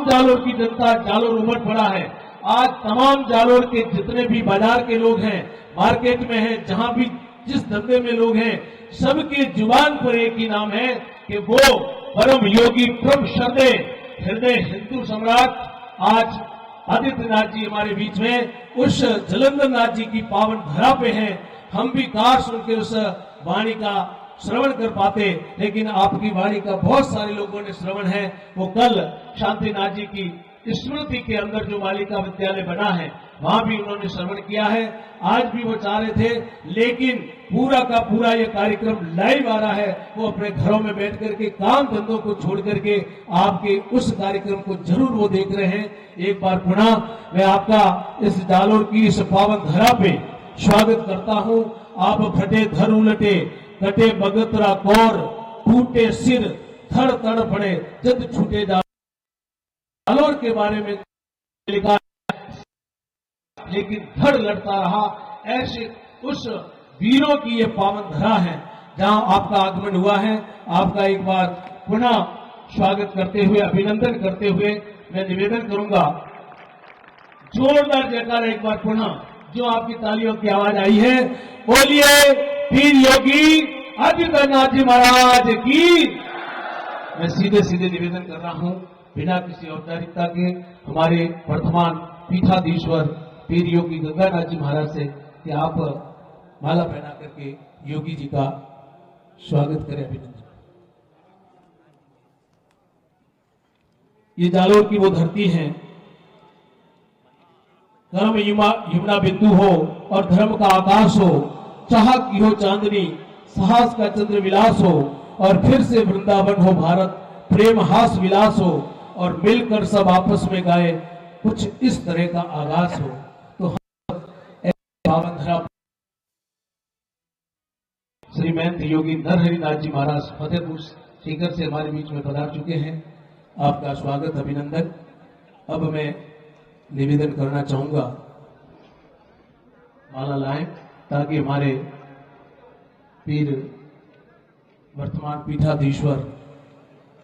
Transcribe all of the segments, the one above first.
जालोर की जनता, जालोर उमड़ पड़ा है। आज तमाम जालोर के जितने भी बाजार के लोग हैं, मार्केट में हैं, जहां भी जिस धंधे में लोग हैं, सबकी जुबान पर एक ही नाम है कि वो परम योगी परम श्रद्धेय हृदय हिंदू सम्राट आज आदित्यनाथ जी हमारे बीच में उस जलंधर नाथ जी की पावन धरा पे हैं। हम भी काश उनके उस वाणी का श्रवण कर पाते, लेकिन आपकी वाणी का बहुत सारे लोगों ने श्रवण है। वो कल शांतिनाथ जी की स्मृति के अंदर जो बालिका विद्यालय बना है, वहां भी उन्होंने श्रवण किया है। आज भी वो चाह रहे थे, लेकिन पूरा का पूरा ये कार्यक्रम लाइव आ रहा है। वो अपने घरों में बैठ करके काम धंधों को छोड़ करके आपके उस कार्यक्रम को जरूर वो देख रहे हैं। एक बार पुनः मैं आपका इस जालोर की इस पावन धरा पे स्वागत करता हूं। आप फटे धर उलटे, कटे बगतरा कौर, टूटे सिर थड़ तड़ पड़े, जद छूटे जालोर के बारे में लिखा, लेकिन धड़ लड़ता रहा। ऐसे उस वीरों की ये पावन धरा है जहां आपका आगमन हुआ है। आपका एक बार पुनः स्वागत करते हुए, अभिनंदन करते हुए मैं निवेदन करूंगा, जोरदार जयकार एक बार पुनः, जो आपकी तालियों की आवाज आई है, बोलिए पीर योगी आदित्यनाथ जी महाराज की। मैं सीधे सीधे निवेदन कर रहा हूं, बिना किसी औपचारिकता के, हमारे वर्तमान पीठाधीश्वर पीर योगी गंगानाथ जी महाराज से कि आप माला पहना करके योगी जी का स्वागत करें, अभिनंदन। ये जालोर की वो धरती है, कर्म यमुना बिंदु हो और धर्म का आकाश हो, चाहत की हो चांदनी, साहस का चंद्र विलास हो, और फिर से वृंदावन हो भारत, प्रेम हास विलास हो, और मिलकर सब आपस में गाए कुछ इस तरह का आगाज हो। तो हम पावन धरा श्री महंत योगी नरहरिनाथ जी महाराज फतेहपुर सीकर से हमारे बीच में पधार चुके हैं। आपका स्वागत, अभिनंदन। अब मैं निवेदन करना चाहूंगा, माला लाएं ताकि हमारे पीर वर्तमान पीठाधीश्वर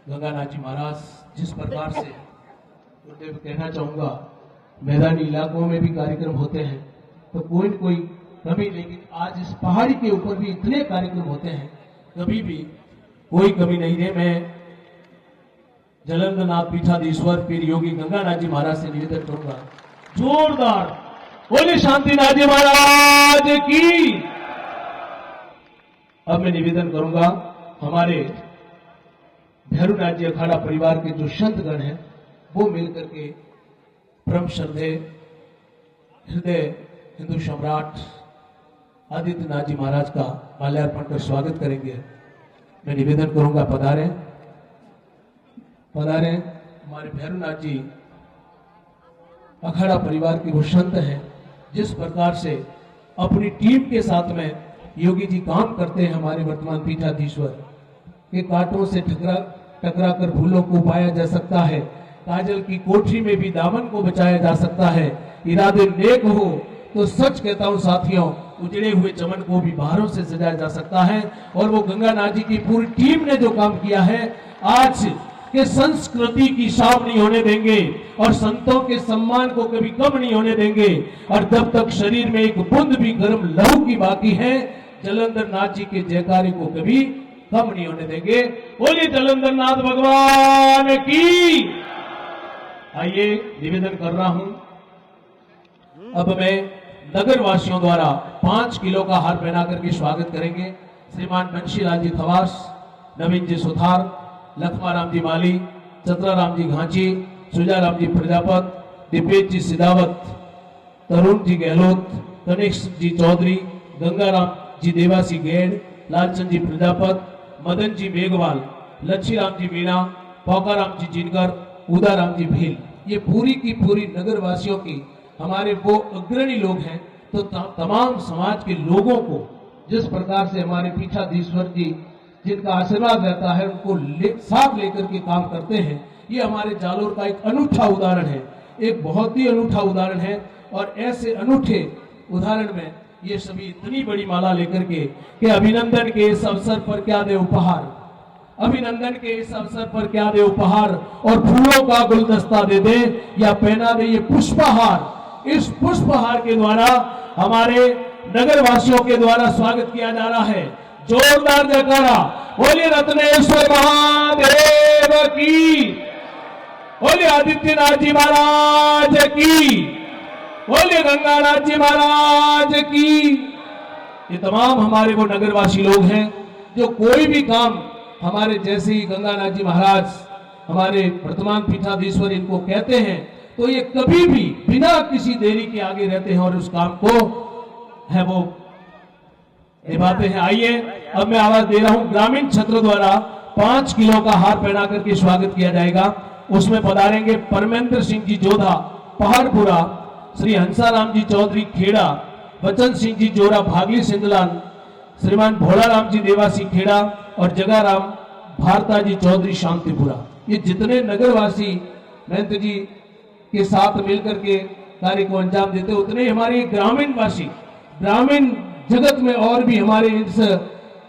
गंगानाथ जी महाराज जिस प्रकार से कहना चाहूंगा, मैदानी इलाकों में भी कार्यक्रम होते हैं तो कोई न कोई कभी, लेकिन आज इस पहाड़ी के ऊपर भी इतने कार्यक्रम होते हैं, कभी भी कोई कमी नहीं है। मैं जलंधर नाथ पीठाधीश्वर पीर योगी गंगानाथ जी महाराज से निवेदन करूंगा, जोरदार बोले शांतिनाथ जी महाराज की। अब मैं निवेदन करूंगा, हमारे भैरवनाथ जी अखाड़ा परिवार के जो संतगण हैं वो मिलकर के परम श्रद्धेय हृदय हिंदू सम्राट आदित्यनाथ जी महाराज का माल्यार्पण कर स्वागत करेंगे। मैं निवेदन करूंगा, पधारें पधारें। हमारे भैरवनाथ जी अखाड़ा परिवार के वो संत हैं, जिस प्रकार से अपनी टीम के साथ में योगी जी काम करते हैं। हमारे वर्तमान पीठाधीश्वर के कांटों से टकरा कर फूलों को पाया जा सकता है, काजल की कोठरी में भी दामन को बचाया जा सकता है। इरादे नेक हो तो सच कहता हूं साथियों, उजड़े हुए चमन को भी बहारों से सजाया जा सकता है। और वो गंगानाथ जी की पूरी टीम ने जो काम किया है, आज के संस्कृति की शाम नहीं होने देंगे और संतों के सम्मान को कभी कम नहीं होने देंगे। और जब तक शरीर में एक बूंद भी गर्म लहू की बाकी है, जलंधर नाथ जी के जयकारे को कभी कम नहीं होने देंगे। बोलिए जलंधर नाथ भगवान की। आइए निवेदन कर रहा हूं, अब मैं नगर वासियों द्वारा 5 किलो का हार पहना करके स्वागत करेंगे। श्रीमान बंशीलाल जी खवास, नवीन जी सुथार, लखमाराम जी माली, चतराराम जी घांची, सुजाराम जी प्रजापत, दिपेश जी सिदावत, तरुण जी गहलोत, कनिष्ठ जी चौधरी, गंगाराम जी देवासी गेड़, लालचंद जी प्रजापत, मदन जी मेघवाल, लच्छीराम जी मीणा, पोकाराम जी जिनकर, उदाराम जी भील, ये पूरी की पूरी नगर वासियों की हमारे वो अग्रणी लोग हैं। तो तमाम समाज के लोगों को जिस प्रकार से हमारे पीठाधीश्वर जी जिनका आशीर्वाद रहता है, उनको साथ लेकर के काम करते हैं, ये हमारे जालोर का एक अनूठा उदाहरण है, एक बहुत ही अनूठा उदाहरण है। और ऐसे अनूठे उदाहरण में ये सभी इतनी बड़ी माला लेकर के कि अभिनंदन के इस अवसर पर क्या दे उपहार। अभिनंदन के इस अवसर पर क्या दे उपहार और फूलों का गुलदस्ता दे दे या पहना दे ये पुष्पहार। इस पुष्पहार के द्वारा हमारे नगर वासियों के द्वारा स्वागत किया जा रहा है। जोरदार जयकारा। बोलिए रत्नेश्वर महादेव की, बोलिए आदित्यनाथ जी महाराज की, बोलिए गंगानाथ जी महाराज की। ये तमाम हमारे वो नगरवासी लोग हैं जो कोई भी काम हमारे जैसे ही गंगानाथ जी महाराज हमारे वर्तमान पीठाधीश्वर इनको कहते हैं तो ये कभी भी बिना किसी देरी के आगे रहते हैं और उस काम को है वो निभाते हैं। आइए अब मैं आवाज दे रहा हूं। ग्रामीण छत्र द्वारा 5 किलो का हार पहना करके स्वागत किया जाएगा। उसमें पधारेंगे परमेंद्र सिंह जी जोधा पहाड़पुरा, श्री हंसाराम जी चौधरी खेड़ा, बचन सिंह जी जोरा भागली सिंधलान, श्रीमान भोलाराम जी देवासी खेड़ा और जगाराम भारता जी चौधरी शांतिपुरा। ये जितने नगरवासी महंत जी के साथ मिलकर के कार्य को अंजाम देते उतने हमारे ग्रामीण वासी, ग्रामीण जगत में और भी हमारे इस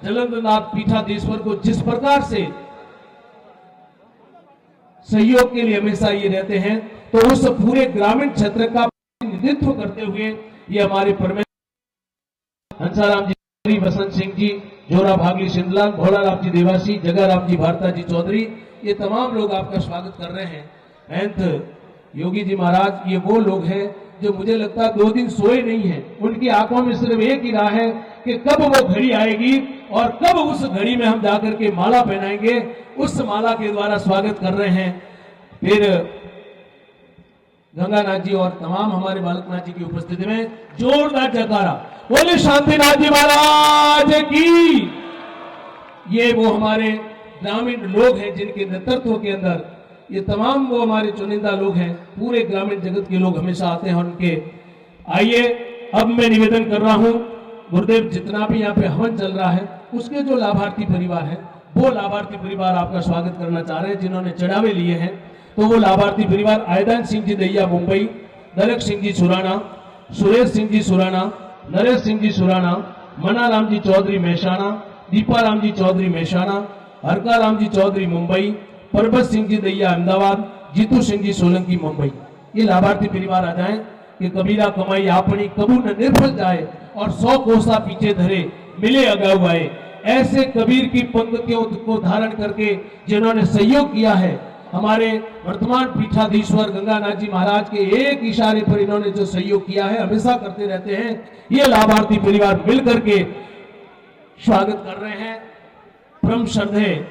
जलंधरनाथ पीठाधीश्वर को जिस प्रकार से सहयोग के लिए हमेशा ये रहते हैं, तो उस पूरे ग्रामीण क्षेत्र का प्रतिनिधित्व करते हुए ये हमारे परमेश्वर हंसाराम जी, बसंत सिंह जी जोरा भागली सिंधलाल, भोलाराम जी देवासी, जगाराम जी भारता जी चौधरी, ये तमाम लोग आपका स्वागत कर रहे हैं। महंत योगी जी महाराज ये वो लोग हैं जो मुझे लगता है 2 दिन सोए नहीं हैं। उनकी आंखों में सिर्फ एक ही राह है कि कब वो घड़ी आएगी और कब उस घड़ी में हम जाकर के माला पहनाएंगे। उस माला के द्वारा स्वागत कर रहे हैं। फिर गंगानाथ जी और तमाम हमारे बालकनाथ जी की उपस्थिति में जोरदार जयकारा। बोले शांतिनाथ जी महाराज की। ये वो हमारे ग्रामीण लोग हैं जिनके नेतृत्व के अंदर ये तमाम वो हमारे चुनिंदा लोग हैं। पूरे ग्रामीण जगत के लोग हमेशा आते हैं उनके। आइए अब मैं निवेदन कर रहा हूं, गुरुदेव जितना भी यहाँ पे हवन चल रहा है उसके जो लाभार्थी परिवार है वो लाभार्थी परिवार आपका स्वागत करना चाह रहे हैं जिन्होंने चढ़ावे लिए हैं। तो वो लाभार्थी परिवार आयदान सिंह जी दैया मुंबई, दरक सिंह जी सुराना, सुरेश सिंह जी सुराना, नरेश सिंह जी सुराना, मनाराम जी चौधरी मेहसाणा, दीपाराम जी चौधरी मेहसाणा, हरकाराम जी चौधरी मुंबई, परबत सिंह जी दैया अहमदाबाद, जीतू सिंह जी सोलंकी मुंबई। ये लाभार्थी परिवार आ जाएं कि कबीरा कमाई आपनी कबू न निर्फल जाए और 100 कोसा पीछे धरे मिले अगाऊ आए। ऐसे कबीर की पंक्तियों को धारण करके जिन्होंने सहयोग किया है हमारे वर्तमान पीठाधीश्वर गंगानाथ जी महाराज के एक इशारे पर इन्होंने जो सहयोग किया है हमेशा करते रहते हैं। ये लाभार्थी परिवार मिलकर के स्वागत कर रहे हैं। परम श्रद्धेय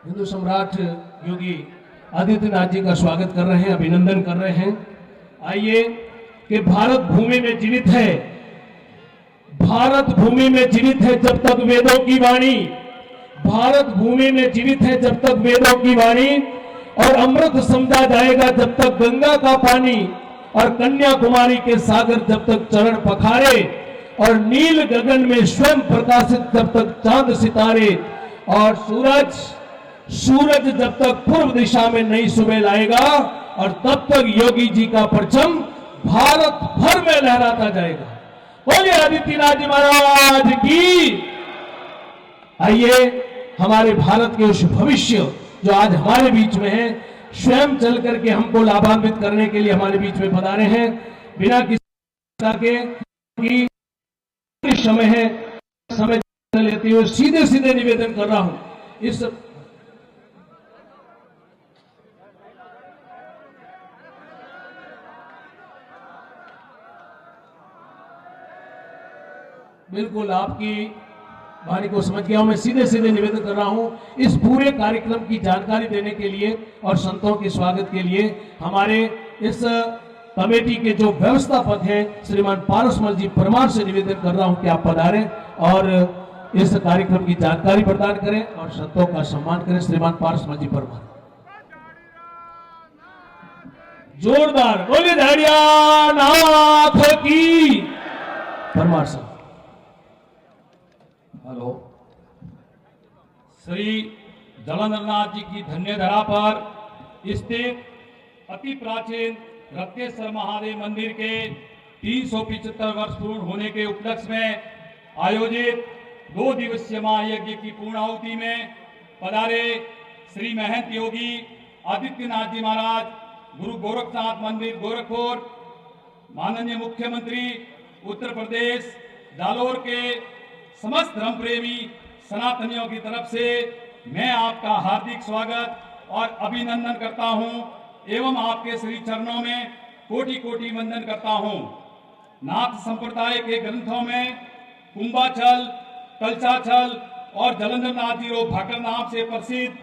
हिंदू सम्राट योगी आदित्यनाथ जी का स्वागत कर रहे हैं, अभिनंदन कर रहे हैं। आइए कि भारत भूमि में जीवित है, भारत भूमि में जीवित है जब तक वेदों की वाणी, भारत भूमि में जीवित है जब तक वेदों की वाणी, और अमृत समझा जाएगा जब तक गंगा का पानी, और कन्याकुमारी के सागर जब तक चरण पखारे, और नील गगन में स्वयं प्रकाशित जब तक चांद सितारे, और सूरज जब तक पूर्व दिशा में नई सुबह लाएगा, और तब तक योगी जी का परचम भारत भर में लहराता जाएगा। बोलिए आदित्यनाथ जी महाराज की। आइए हमारे भारत के उस भविष्य जो आज हमारे बीच में है, स्वयं चल करके हमको लाभान्वित करने के लिए हमारे बीच में पधारे हैं। बिना किसी के समय है, समय लेते हुए सीधे सीधे निवेदन कर रहा हूं। इस बिल्कुल आपकी वाणी को समझ गया हूं। मैं सीधे सीधे निवेदन कर रहा हूं इस पूरे कार्यक्रम की जानकारी देने के लिए और संतों के स्वागत के लिए हमारे इस कमेटी के जो व्यवस्थापक हैं श्रीमान पारसमल जी परमार से निवेदन कर रहा हूं कि आप पधारें और इस कार्यक्रम की जानकारी प्रदान करें और संतों का सम्मान करें। श्रीमान पारसमल जी परमार, जोरदार बोलिए नाथ की। परमार साहब। हेलो। श्री जलंधरनाथ जी की धन्य धरा पर स्थित अति प्राचीन रत्नेश्वर महादेव मंदिर के 375 वर्ष पूर्ण होने के उपलक्ष्य में आयोजित 2 दिवसीय महायज्ञ की पूर्णाहुति में पधारे श्री महंत योगी आदित्यनाथ जी महाराज, गुरु गोरखनाथ मंदिर गोरखपुर, माननीय मुख्यमंत्री उत्तर प्रदेश जालोर के समस्त धर्म प्रेमी सनातनियों की तरफ से मैं आपका हार्दिक स्वागत और अभिनंदन करता हूं एवं आपके श्री चरणों में कोटि कोटि वंदन करता हूं। नाथ संप्रदाय के ग्रंथों में कुंभाचल, कलचाचल और जलंधर नाथ जी रो भाकर नाम से प्रसिद्ध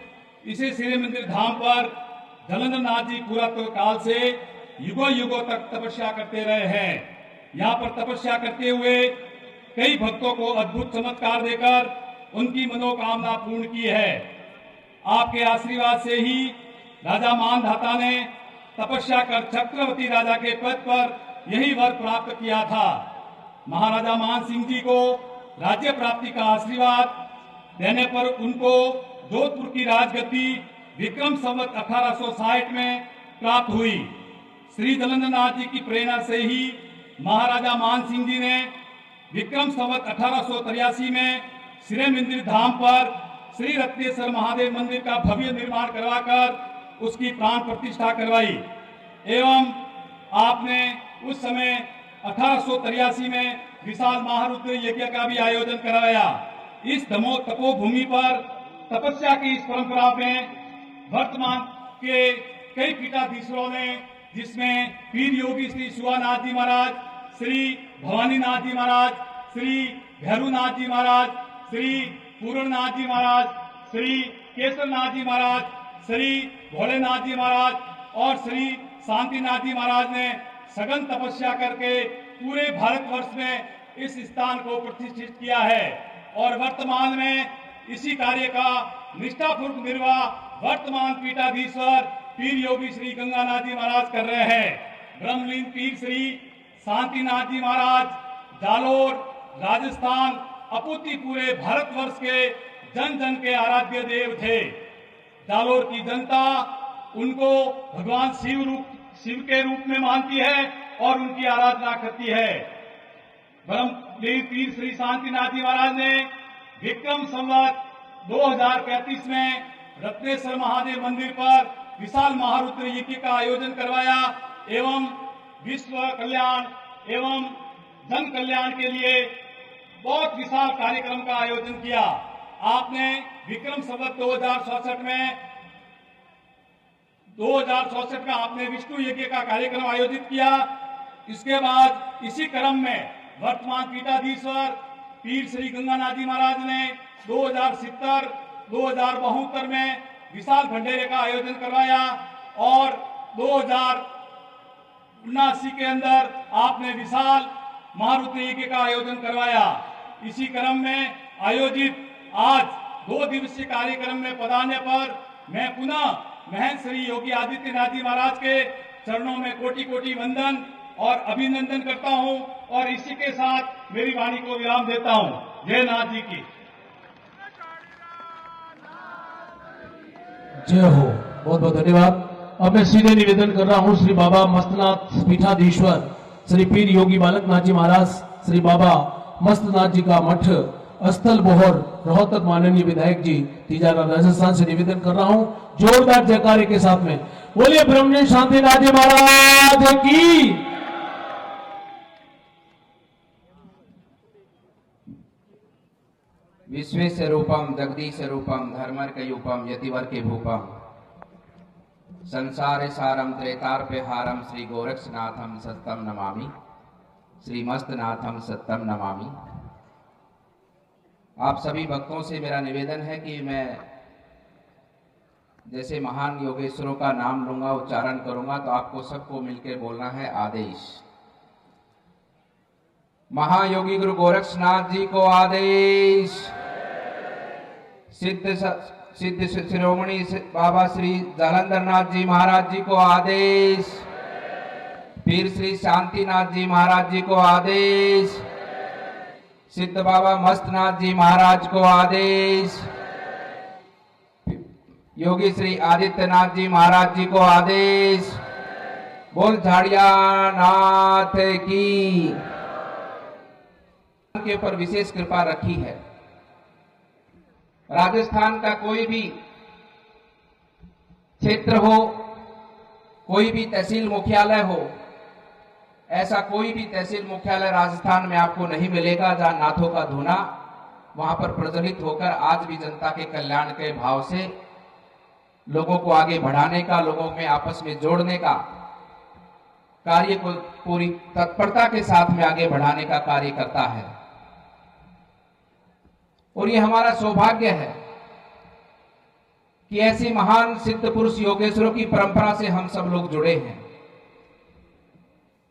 इसे श्री मंदिर धाम पर जलंधर नाथ जी पुरातन काल से युगों युगों तक तपस्या करते रहे हैं। यहाँ पर तपस्या करते हुए कई भक्तों को अद्भुत चमत्कार देकर उनकी मनोकामना पूर्ण की है। आपके आशीर्वाद से ही राजा मानधाता ने तपस्या कर चक्रवर्ती राजा के पद पर यही वर प्राप्त किया था। महाराजा मान सिंह जी को राज्य प्राप्ति का आशीर्वाद देने पर उनको जोधपुर की राजगद्दी विक्रम संवत 1860 में प्राप्त हुई। श्री जलंधर नाथ जी की प्रेरणा से ही महाराजा मान सिंह जी ने विक्रम संवत 1883 में श्री मंदिर धाम पर श्री रत्नेश्वर महादेव मंदिर का भव्य निर्माण करवाकर उसकी प्राण प्रतिष्ठा करवाई एवं आपने उस समय 1883 में विशाल महारुद्र यज्ञ का भी आयोजन कराया। इस तपोभूमि पर तपस्या की इस परंपरा में वर्तमान के कई पीठाधीश्वरों ने, जिसमें पीर योगी श्री शिवानाथ जी महाराज, श्री भवानीनाथ जी महाराज, श्री भैरूनाथ जी महाराज, श्री पूर्णनाथ जी महाराज, श्री केशवनाथ जी महाराज, श्री भोलेनाथ जी महाराज और श्री शांतिनाथ जी महाराज ने सघन तपस्या करके पूरे भारतवर्ष में इस स्थान को प्रतिष्ठित किया है और वर्तमान में इसी कार्य का निष्ठापूर्वक निर्वाह वर्तमान पीठाधीश्वर पीर योगी श्री गंगानाथ जी महाराज कर रहे हैं। ब्रह्मलीन पीर श्री शांतिनाथ जी महाराज जालोर, राजस्थान, अपूर्ति पूरे भारतवर्ष के जन जन के आराध्य देव थे। जालोर की जनता उनको भगवान शिव के रूप में मानती है और उनकी आराधना करती है। ब्रह्मलीन पीर श्री शांतिनाथ जी महाराज ने विक्रम संवत 2035 में रत्नेश्वर महादेव मंदिर पर विशाल महारुद्र यज्ञ का आयोजन करवाया एवं विश्व कल्याण एवं जन कल्याण के लिए बहुत विशाल कार्यक्रम का आयोजन किया। आपने विक्रम संवत 2064 का आपने विष्णु यज्ञ का कार्यक्रम आयोजित किया। इसके बाद इसी क्रम में वर्तमान पीठाधीश्वर पीर श्री गंगानाथ जी महाराज ने 2072 में विशाल भंडेरे का आयोजन करवाया और 2079 के अंदर आपने विशाल महारुद्र यज्ञ का आयोजन करवाया। इसी क्रम में आयोजित आज 2 दिवसीय कार्यक्रम में पधारने पर मैं पुनः महंत श्री योगी आदित्यनाथ जी महाराज के चरणों में कोटि कोटि वंदन और अभिनंदन करता हूं और इसी के साथ मेरी वाणी को विराम देता हूं। जय नाथ जी की जय हो। बहुत बहुत धन्यवाद। अब मैं सीधे निवेदन कर रहा हूं श्री बाबा मस्तनाथ पीठाधीश्वर श्री पीर योगी बालकनाथ जी महाराज, श्री बाबा मस्तनाथ जी का मठ स्थल बोहर रोहतक, माननीय विधायक जी तिजारा राजस्थान से निवेदन कर रहा हूं जोरदार जयकारे के साथ में। बोलिए ब्रह्मलीन शांतिनाथ जी महाराज की। विश्वेश्वर रूपम जगदीश रूपम धर्मर्कयूपम यतिवर्के भूपम संसारे सारम त्रेतार्पे हारम श्री गोरक्षनाथम सत्तम नमामि, श्री मस्तनाथम सत्तम नमामि। आप सभी भक्तों से मेरा निवेदन है कि मैं जैसे महान योगेश्वरों का नाम लूंगा, उच्चारण करूंगा, तो आपको सबको मिलकर बोलना है आदेश। महायोगी गुरु गोरक्षनाथ जी को आदेश। सिद्ध शिरोमणि बाबा श्री जालंधर नाथ जी महाराज जी को आदेश। पीर श्री शांतिनाथ जी महाराज जी को आदेश। सिद्ध बाबा मस्तनाथ जी महाराज को आदेश। योगी श्री आदित्यनाथ जी महाराज जी को आदेश। बोल झाड़िया नाथ की के ऊपर विशेष कृपा रखी है। राजस्थान का कोई भी क्षेत्र हो, कोई भी तहसील मुख्यालय हो, ऐसा कोई भी तहसील मुख्यालय राजस्थान में आपको नहीं मिलेगा जहां नाथों का धुना वहां पर प्रज्वलित होकर आज भी जनता के कल्याण के भाव से लोगों को आगे बढ़ाने का, लोगों में आपस में जोड़ने का कार्य को पूरी तत्परता के साथ में आगे बढ़ाने का कार्य करता है। और ये हमारा सौभाग्य है कि ऐसी महान सिद्ध पुरुष योगेश्वरों की परंपरा से हम सब लोग जुड़े हैं।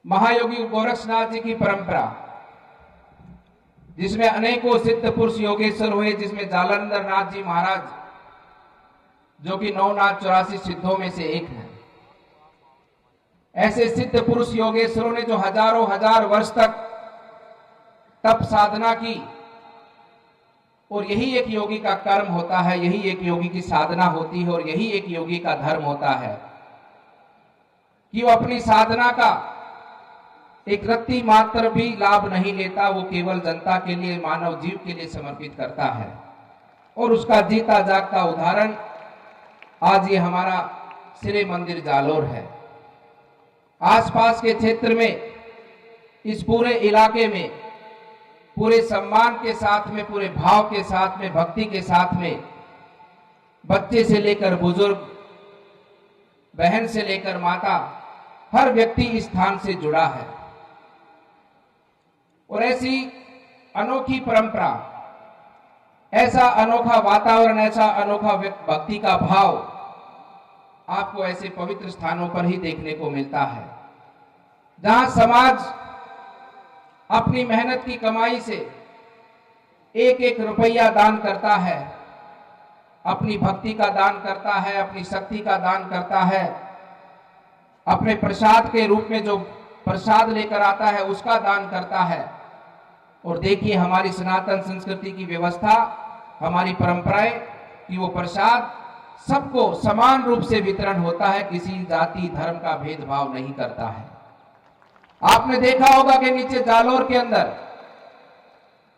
महायोगी गोरक्षनाथ जी की परंपरा, जिसमें अनेकों सिद्ध पुरुष योगेश्वर हुए, जिसमें जालंधर नाथ जी महाराज जो कि 984 सिद्धों में से एक हैं। ऐसे सिद्ध पुरुष योगेश्वरों ने जो हजारों हजार वर्ष तक तप साधना की, और यही एक योगी का कर्म होता है, यही एक योगी की साधना होती है, और यही एक योगी का धर्म होता है कि वो अपनी साधना का एक रत्ती मात्र भी लाभ नहीं लेता, वो केवल जनता के लिए, मानव जीव के लिए समर्पित करता है। और उसका जीता जागता उदाहरण आज ये हमारा श्री मंदिर जालोर है। आसपास के क्षेत्र में, इस पूरे इलाके में पूरे सम्मान के साथ में, पूरे भाव के साथ में, भक्ति के साथ में, बच्चे से लेकर बुजुर्ग, बहन से लेकर माता, हर व्यक्ति इस स्थान से जुड़ा है। और ऐसी अनोखी परंपरा, ऐसा अनोखा वातावरण, ऐसा अनोखा भक्ति का भाव आपको ऐसे पवित्र स्थानों पर ही देखने को मिलता है, जहां समाज अपनी मेहनत की कमाई से एक एक रुपया दान करता है, अपनी भक्ति का दान करता है, अपनी शक्ति का दान करता है, अपने प्रसाद के रूप में जो प्रसाद लेकर आता है उसका दान करता है। और देखिए हमारी सनातन संस्कृति की व्यवस्था, हमारी परंपराएं कि वो प्रसाद सबको समान रूप से वितरण होता है, किसी जाति धर्म का भेदभाव नहीं करता है। आपने देखा होगा कि नीचे जालोर के अंदर,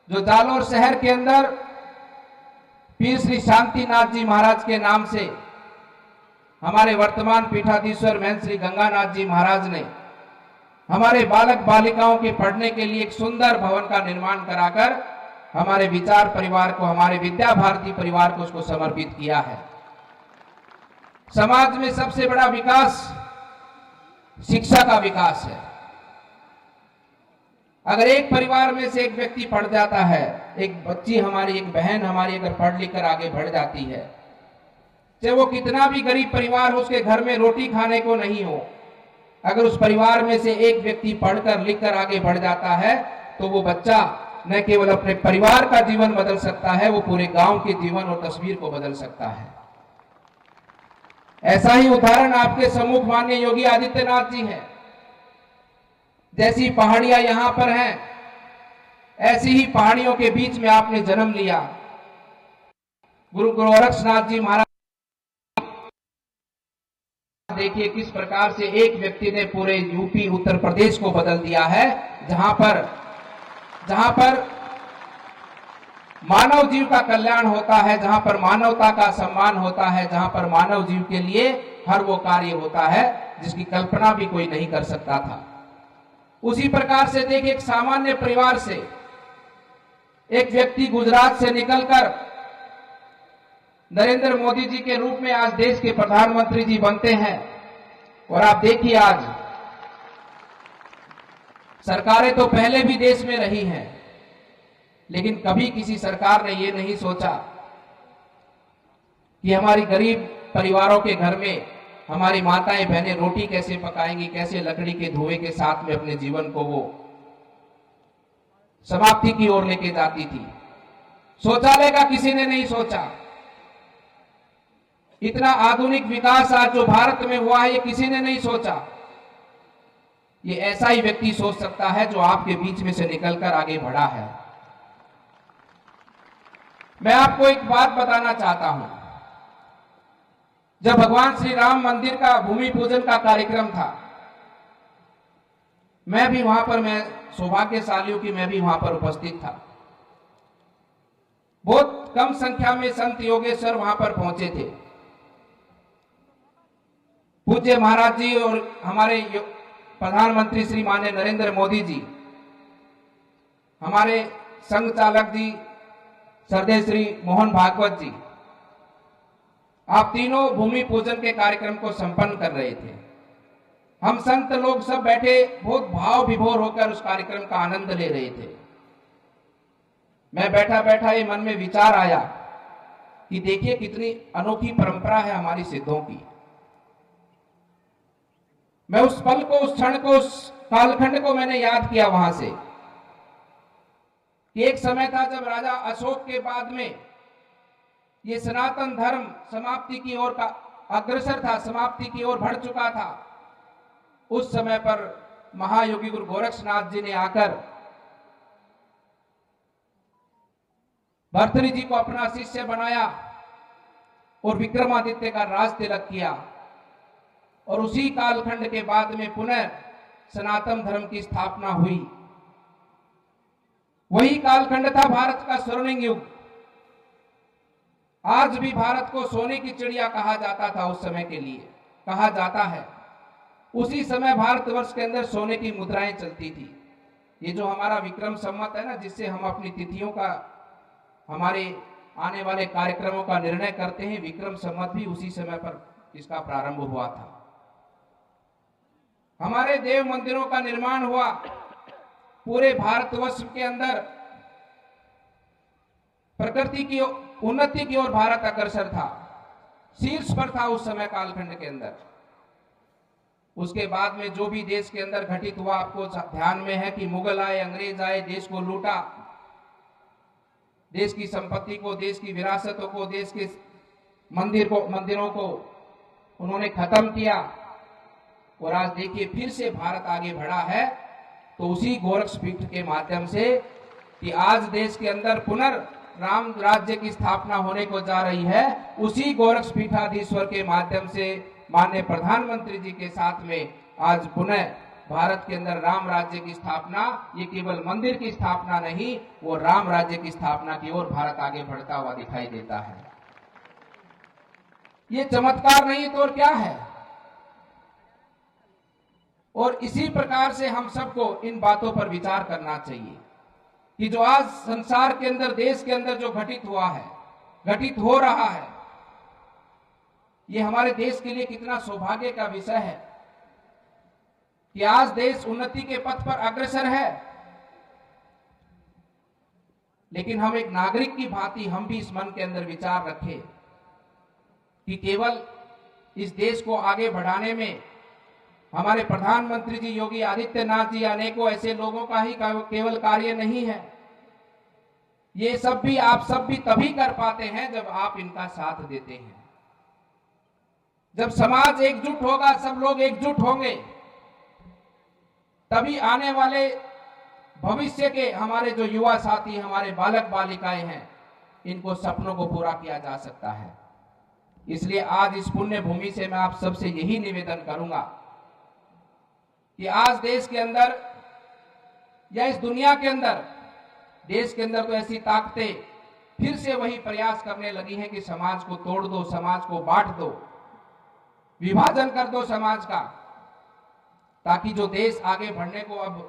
जो जालोर शहर के अंदर पीर श्री शांतिनाथ जी महाराज के नाम से हमारे वर्तमान पीठाधीश्वर महंत श्री गंगानाथ जी महाराज ने हमारे बालक बालिकाओं के पढ़ने के लिए एक सुंदर भवन का निर्माण कराकर हमारे विचार परिवार को, हमारे विद्या भारती परिवार को उसको समर्पित किया है। समाज में सबसे बड़ा विकास शिक्षा का विकास है। अगर एक परिवार में से एक व्यक्ति पढ़ जाता है, एक बच्ची हमारी, एक बहन हमारी अगर पढ़ लिख कर आगे बढ़ जाती है, चाहे वो कितना भी गरीब परिवार हो, उसके घर में रोटी खाने को नहीं हो, अगर उस परिवार में से एक व्यक्ति पढ़कर लिख कर आगे बढ़ जाता है, तो वो बच्चा न केवल अपने परिवार का जीवन बदल सकता है, वो पूरे गांव के जीवन और तस्वीर को बदल सकता है। ऐसा ही उदाहरण आपके सम्मुख माननीय योगी आदित्यनाथ जी हैं। जैसी पहाड़ियां यहां पर हैं, ऐसी ही पहाड़ियों के बीच में आपने जन्म लिया। गुरु गोरक्षनाथ जी महाराज, देखिए किस प्रकार से एक व्यक्ति ने पूरे यूपी उत्तर प्रदेश को बदल दिया है, जहां पर मानव जीव का कल्याण होता है, जहां पर मानवता का सम्मान होता है, जहां पर मानव जीव के लिए हर वो कार्य होता है जिसकी कल्पना भी कोई नहीं कर सकता था। उसी प्रकार से देखिए, एक सामान्य परिवार से एक व्यक्ति गुजरात से निकलकर नरेंद्र मोदी जी के रूप में आज देश के प्रधानमंत्री जी बनते हैं। और आप देखिए, आज सरकारें तो पहले भी देश में रही हैं, लेकिन कभी किसी सरकार ने ये नहीं सोचा कि हमारी गरीब परिवारों के घर में हमारी माताएं बहनें रोटी कैसे पकाएंगी, कैसे लकड़ी के धुएं के साथ में अपने जीवन को वो समाप्ति की ओर लेके जाती थी। शौचालय का किसी ने नहीं सोचा। इतना आधुनिक विकास आज जो भारत में हुआ है, ये किसी ने नहीं सोचा। ये ऐसा ही व्यक्ति सोच सकता है जो आपके बीच में से निकलकर आगे बढ़ा है। मैं आपको एक बात बताना चाहता हूं। जब भगवान श्री राम मंदिर का भूमि पूजन का कार्यक्रम था, मैं भी वहां पर, मैं सौभाग्यशाली हूं कि मैं भी वहां पर उपस्थित था। बहुत कम संख्या में संत योगेश्वर वहां पर पहुंचे थे। पूज्य महाराज जी और हमारे प्रधानमंत्री श्री माननीय नरेंद्र मोदी जी, हमारे संघ चालक जी श्रद्धेय श्री मोहन भागवत जी, आप तीनों भूमि पूजन के कार्यक्रम को संपन्न कर रहे थे। हम संत लोग सब बैठे बहुत भाव विभोर होकर उस कार्यक्रम का आनंद ले रहे थे। मैं बैठा बैठा ये मन में विचार आया कि देखिए कितनी अनोखी परंपरा है हमारी सिद्धों की। मैं उस पल को, उस क्षण को, उस कालखंड को मैंने याद किया वहां से कि एक समय था जब राजा अशोक के बाद में ये सनातन धर्म समाप्ति की ओर का अग्रसर था, समाप्ति की ओर बढ़ चुका था। उस समय पर महायोगी गुरु गोरक्षनाथ जी ने आकर भर्तृहरि जी को अपना शिष्य बनाया और विक्रमादित्य का राज तिलक किया। और उसी कालखंड के बाद में पुनः सनातन धर्म की स्थापना हुई। वही कालखंड था भारत का स्वर्णिम युग। आज भी भारत को सोने की चिड़िया कहा जाता था, उस समय के लिए कहा जाता है। उसी समय भारतवर्ष के अंदर सोने की मुद्राएं चलती थी। ये जो हमारा विक्रम संवत है ना, जिससे हम अपनी तिथियों का, हमारे आने वाले कार्यक्रमों का निर्णय करते हैं, विक्रम संवत भी उसी समय पर इसका प्रारंभ हुआ था। हमारे देव मंदिरों का निर्माण हुआ। पूरे भारतवर्ष के अंदर प्रकृति की उन्नति की ओर भारत अग्रसर था, शीर्ष पर था उस समय कालखंड के अंदर। उसके बाद में जो भी देश के अंदर घटित हुआ, आपको ध्यान में है कि मुगल आए, अंग्रेज आए, देश को लूटा, देश की संपत्ति को, देश की विरासतों को, देश के मंदिरों को उन्होंने खत्म किया। और आज देखिए फिर से भारत आगे बढ़ा है, तो उसी गोरक्षपीठ के माध्यम से कि आज देश के अंदर पुनर्राम राज्य की स्थापना होने को जा रही है, उसी गोरक्षपीठाधीश्वर के माध्यम से माननीय प्रधानमंत्री जी के साथ में आज पुनः भारत के अंदर राम राज्य की स्थापना, ये केवल मंदिर की स्थापना नहीं, वो राम राज्य की स्थापना की ओर भारत आगे बढ़ता हुआ दिखाई देता है। ये चमत्कार नहीं तो और क्या है। और इसी प्रकार से हम सबको इन बातों पर विचार करना चाहिए कि जो आज संसार के अंदर, देश के अंदर जो घटित हुआ है, घटित हो रहा है, ये हमारे देश के लिए कितना सौभाग्य का विषय है कि आज देश उन्नति के पथ पर अग्रसर है। लेकिन हम एक नागरिक की भांति हम भी इस मन के अंदर विचार रखें कि केवल इस देश को आगे बढ़ाने में हमारे प्रधानमंत्री जी योगी आदित्यनाथ जी, अनेकों ऐसे लोगों का ही केवल कार्य नहीं है। ये सब भी, आप सब भी तभी कर पाते हैं जब आप इनका साथ देते हैं। जब समाज एकजुट होगा, सब लोग एकजुट होंगे, तभी आने वाले भविष्य के हमारे जो युवा साथी, हमारे बालक बालिकाएं हैं, इनको सपनों को पूरा किया जा सकता है। इसलिए आज इस पुण्य भूमि से मैं आप सबसे यही निवेदन करूंगा कि आज देश के अंदर या इस दुनिया के अंदर, देश के अंदर तो ऐसी ताकतें फिर से वही प्रयास करने लगी हैं कि समाज को तोड़ दो, समाज को बांट दो, विभाजन कर दो समाज का, ताकि जो देश आगे बढ़ने को अब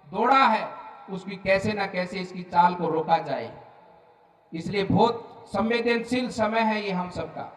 दौड़ा है, उसकी कैसे ना कैसे इसकी चाल को रोका जाए। इसलिए बहुत संवेदनशील समय है ये हम सबका।